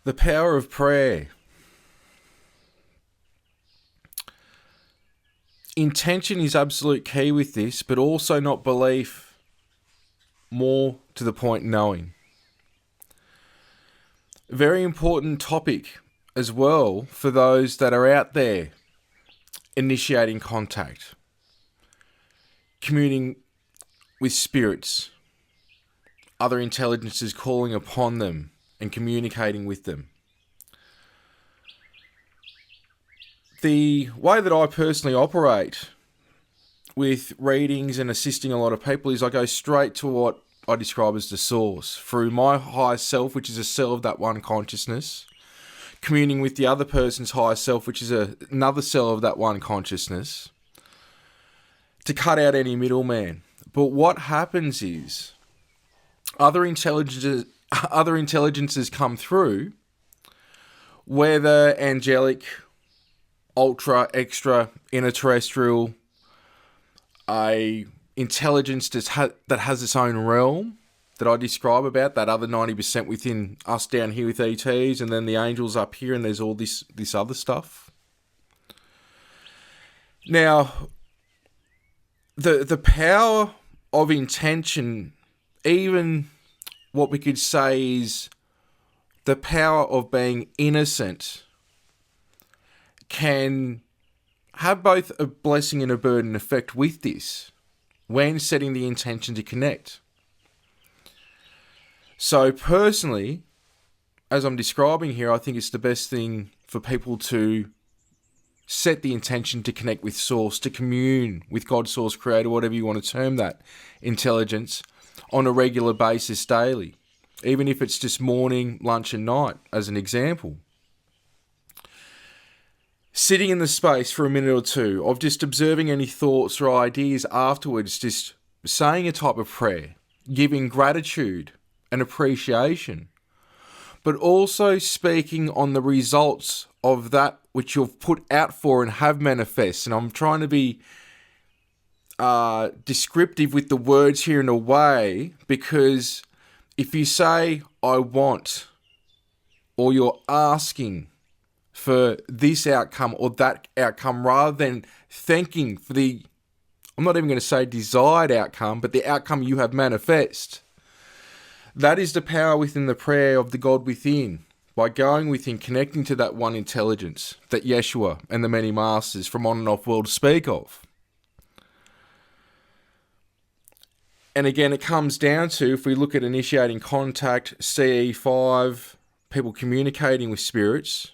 The power of prayer. Intention is absolute key with this, but also not belief, more to the point knowing. Very important topic as well for those that are out there initiating contact, communing with spirits, other intelligences calling upon them and communicating with them. The way that I personally operate with readings and assisting a lot of people is I go straight to what I describe as the source, through my higher self, which is a cell of that one consciousness, communing with the other person's higher self, which is another cell of that one consciousness, to cut out any middleman. But what happens is other intelligences come through, whether angelic, ultra, extra, interterrestrial, a intelligence that has its own realm that I describe about, that other 90% within us down here with ETs, and then the angels up here, and there's all this other stuff. Now, the power of intention, even what we could say is the power of being innocent, can have both a blessing and a burden effect with this when setting the intention to connect. So personally, as I'm describing here, I think it's the best thing for people to set the intention to connect with Source, to commune with God, Source, Creator, whatever you want to term that intelligence, on a regular basis daily, even if it's just morning, lunch and night, as an example. Sitting in the space for a minute or two of just observing any thoughts or ideas afterwards, just saying a type of prayer, giving gratitude and appreciation, but also speaking on the results of that which you've put out for and have manifest. And I'm trying to be descriptive with the words here in a way, because if you say, I want, or you're asking for this outcome or that outcome, rather than thanking for the, I'm not even going to say desired outcome, but the outcome you have manifest. That is the power within the prayer of the God within, by going within, connecting to that one intelligence that Yeshua and the many masters from on and off world speak of. And again, it comes down to, if we look at initiating contact, CE5, people communicating with spirits,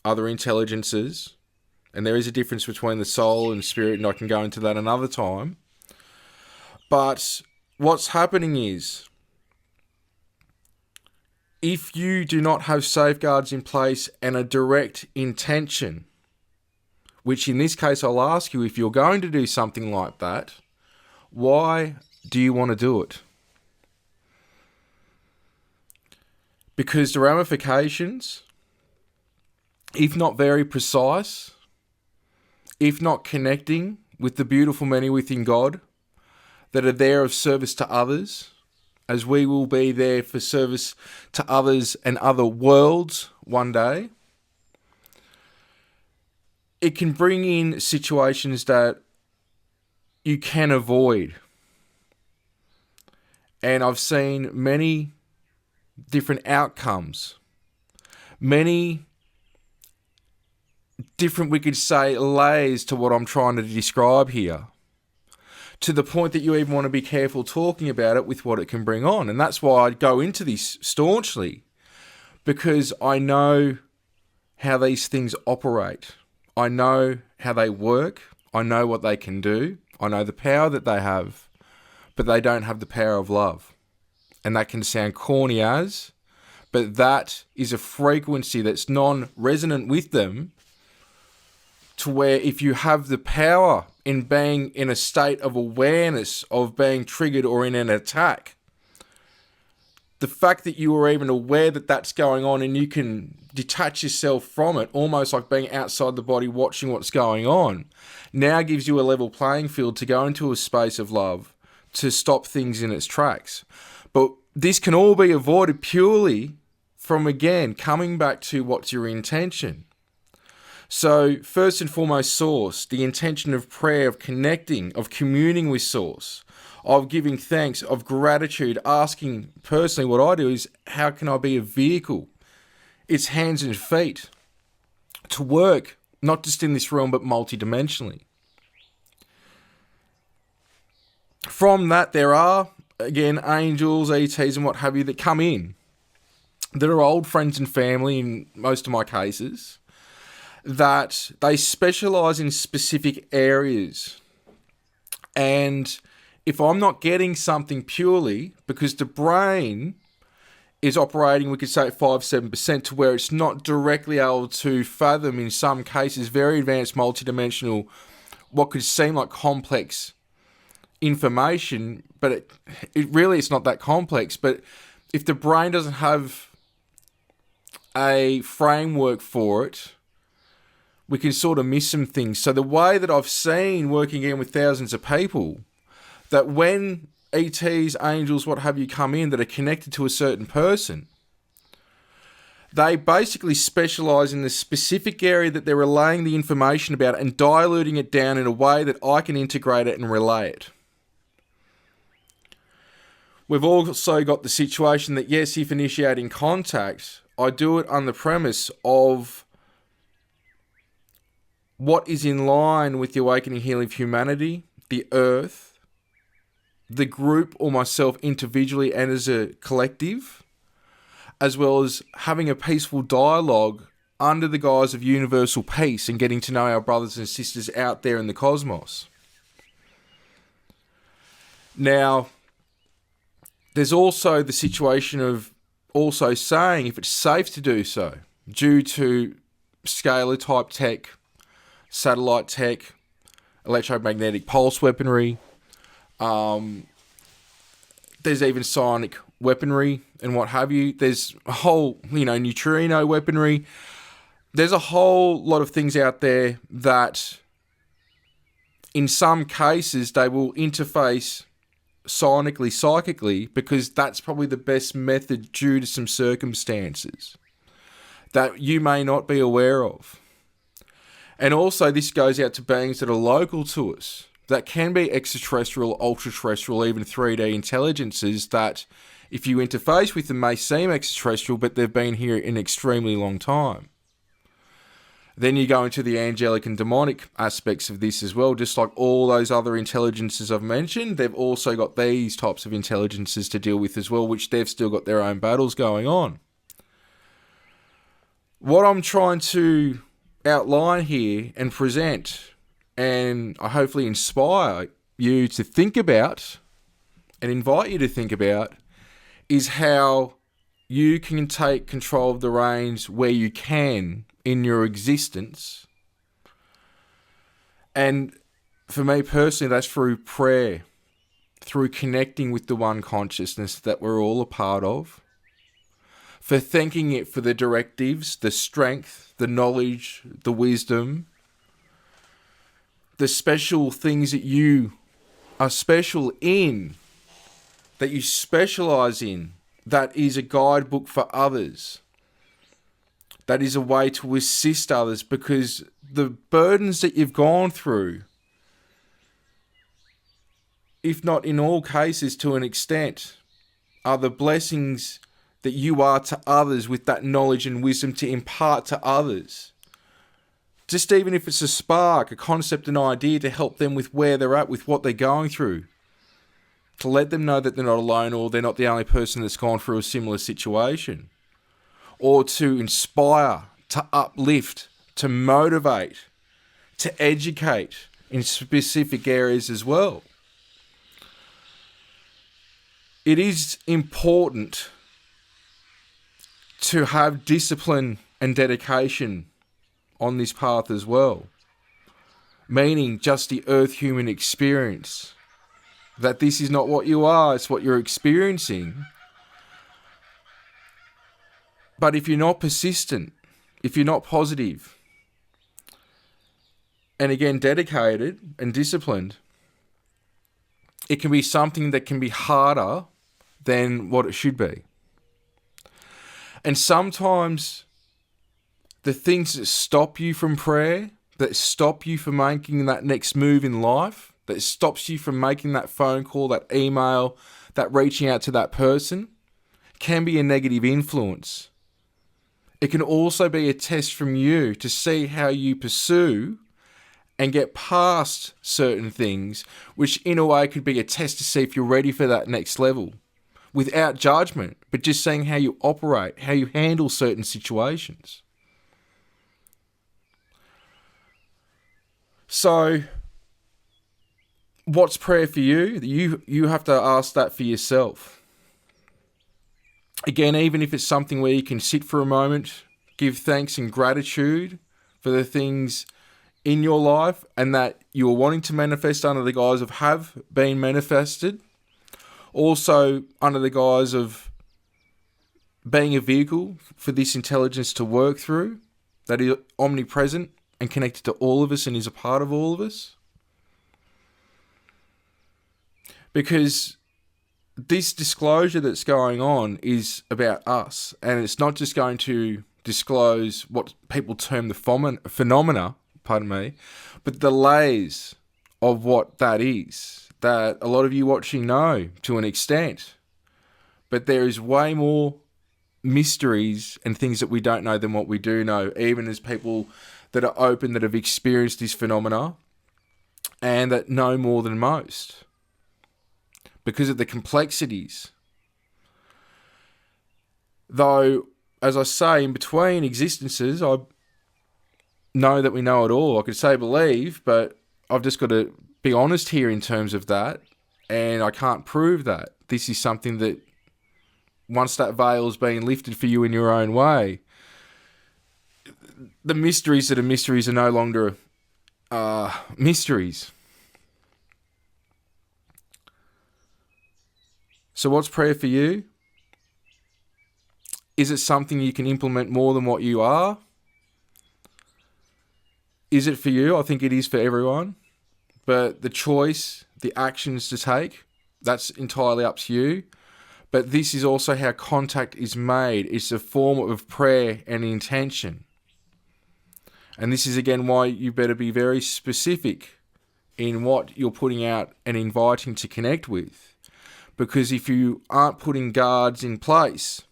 other intelligences, and there is a difference between the soul and spirit, and I can go into that another time. But what's happening is, if you do not have safeguards in place and a direct intention, which in this case I'll ask you, if you're going to do something like that, why do you want to do it? Because the ramifications, if not very precise, if not connecting with the beautiful many within God that are there of service to others, as we will be there for service to others and other worlds one day, it can bring in situations that you can avoid. And I've seen many different outcomes, many different, we could say, layers to what I'm trying to describe here, to the point that you even want to be careful talking about it with what it can bring on. And that's why I go into this staunchly, because I know how these things operate. I know how they work. I know what they can do. I know the power that they have, but they don't have the power of love. And that can sound corny as, but that is a frequency that's non-resonant with them, to where if you have the power in being in a state of awareness of being triggered or in an attack, the fact that you are even aware that that's going on and you can detach yourself from it, almost like being outside the body watching what's going on, now gives you a level playing field to go into a space of love, to stop things in its tracks. But this can all be avoided purely from, again, coming back to what's your intention. So first and foremost, source, the intention of prayer, of connecting, of communing with source, of giving thanks, of gratitude, asking personally what I do is, how can I be a vehicle? It's hands and feet to work, not just in this realm, but multidimensionally. From that, there are, again, angels, ETs and what have you that come in, that are old friends and family in most of my cases, that they specialize in specific areas. And if I'm not getting something purely because the brain is operating, we could say 5-7%, to where it's not directly able to fathom, in some cases, very advanced multidimensional, what could seem like complex information, but it really it's not that complex. But if the brain doesn't have a framework for it, we can sort of miss some things. So the way that I've seen, working in with thousands of people, that when ETs, angels, what have you, come in that are connected to a certain person, they basically specialize in the specific area that they're relaying the information about and diluting it down in a way that I can integrate it and relay it. We've also got the situation that, yes, if initiating contact, I do it on the premise of what is in line with the awakening healing of humanity, the earth, the group or myself individually and as a collective, as well as having a peaceful dialogue under the guise of universal peace and getting to know our brothers and sisters out there in the cosmos. Now, there's also the situation of also saying if it's safe to do so due to scalar type tech, satellite tech, electromagnetic pulse weaponry. There's even psionic weaponry and what have you. There's a whole, neutrino weaponry. There's a whole lot of things out there that in some cases they will interface psionically, psychically, because that's probably the best method due to some circumstances that you may not be aware of. And also this goes out to beings that are local to us, that can be extraterrestrial, ultra-terrestrial, even 3D intelligences that, if you interface with them, may seem extraterrestrial, but they've been here an extremely long time. Then you go into the angelic and demonic aspects of this as well. Just like all those other intelligences I've mentioned, they've also got these types of intelligences to deal with as well, which they've still got their own battles going on. What I'm trying to outline here and present, and I hopefully inspire you to think about and invite you to think about, is how you can take control of the reins where you can in your existence. And for me personally, that's through prayer, through connecting with the one consciousness that we're all a part of, for thanking it for the directives, the strength, the knowledge, the wisdom, the special things that you are special in, that you specialize in, that is a guidebook for others. That is a way to assist others, because the burdens that you've gone through, if not in all cases to an extent, are the blessings that you are to others with that knowledge and wisdom to impart to others. Just even if it's a spark, a concept, an idea to help them with where they're at, with what they're going through. To let them know that they're not alone, or they're not the only person that's gone through a similar situation. Or to inspire, to uplift, to motivate, to educate in specific areas as well. It is important to have discipline and dedication on this path as well. Meaning just the earth human experience. That this is not what you are, it's what you're experiencing. But if you're not persistent, if you're not positive, and again dedicated and disciplined, it can be something that can be harder than what it should be. And sometimes the things that stop you from prayer, that stop you from making that next move in life, that stops you from making that phone call, that email, that reaching out to that person, can be a negative influence. It can also be a test from you to see how you pursue and get past certain things, which in a way could be a test to see if you're ready for that next level. Without judgment, but just seeing how you operate, how you handle certain situations. So, what's prayer for you? You have to ask that for yourself. Again, even if it's something where you can sit for a moment, give thanks and gratitude for the things in your life and that you're wanting to manifest under the guise of have been manifested. Also under the guise of being a vehicle for this intelligence to work through, that is omnipresent and connected to all of us and is a part of all of us. Because this disclosure that's going on is about us, and it's not just going to disclose what people term the phenomena, but the layers of what that is, that a lot of you watching know to an extent. But there is way more mysteries and things that we don't know than what we do know, even as people that are open, that have experienced this phenomena, and that know more than most. Because of the complexities. Though, as I say, in between existences, I know that we know it all. I could say believe, but I've just got to be honest here in terms of that, and I can't prove that. This is something that, once that veil's been lifted for you in your own way, the mysteries that are mysteries are no longer mysteries. So what's prayer for you? Is it something you can implement more than what you are? Is it for you? I think it is for everyone. But the choice, the actions to take, that's entirely up to you. But this is also how contact is made. It's a form of prayer and intention. And this is again why you better be very specific in what you're putting out and inviting to connect with. Because if you aren't putting guards in place,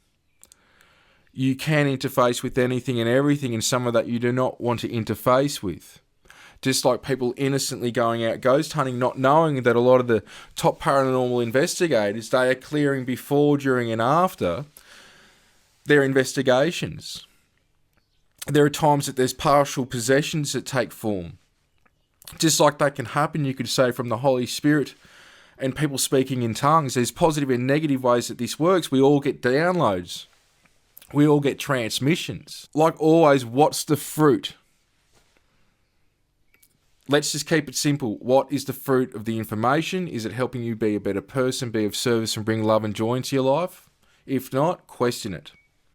you can interface with anything and everything, and some of that you do not want to interface with. Just like people innocently going out ghost hunting, not knowing that a lot of the top paranormal investigators, they are clearing before, during, and after their investigations. There are times that there's partial possessions that take form. Just like that can happen, you could say, from the Holy Spirit and people speaking in tongues. There's positive and negative ways that this works. We all get downloads. We all get transmissions. Like always, what's the fruit? Let's just keep it simple. What is the fruit of the information? Is it helping you be a better person, be of service, and bring love and joy into your life? If not, question it.